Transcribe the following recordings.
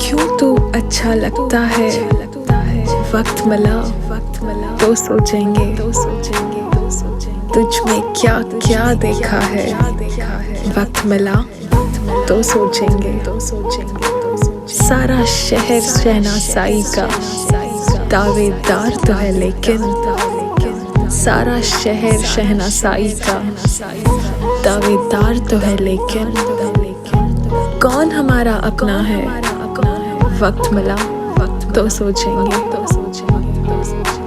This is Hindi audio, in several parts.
क्यों तू अच्छा लगता है, वक्त मिला तो सोचेंगे, तुझ में क्या क्या देखा है, वक्त मिला तो सोचेंगे। सारा शहर शहनासाई का दावेदार तो है, लेकिन सारा शहर शहनासाई का दावेदार तो है, लेकिन कौन हमारा अपना है, वक्त मिला तो सोचेंगे।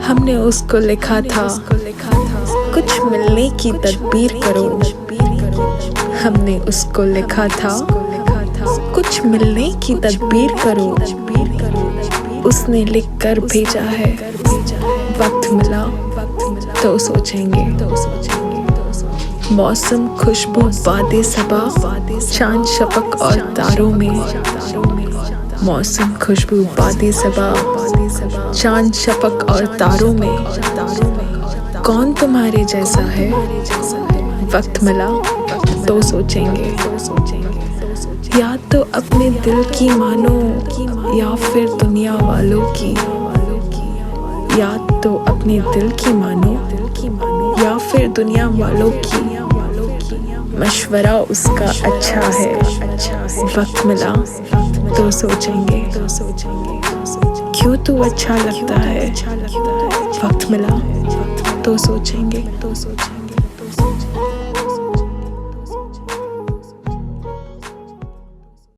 हमने उसको लिखा था कुछ मिलने की तदबीर करो, हमने उसको लिखा था कुछ मिलने की तदबीर करो, उसने लिख कर भेजा है, वक्त मिला तो सोचेंगे। मौसम खुशबू बादे सबा, चांद शफक और तारों में, मौसम खुशबू बादे सबा, चांद शफक और तारों में, कौन तुम्हारे जैसा है, वक्त मिला तो सोचेंगे। या तो अपने दिल की मानो या फिर दुनिया वालों की, या तो अपने दिल की मानो या फिर दुनिया वालों की, मशवरा उसका अच्छा है, वक्त मिला तो सोचेंगे। क्यों तू अच्छा लगता है, वक्त मिला तो सोचेंगे।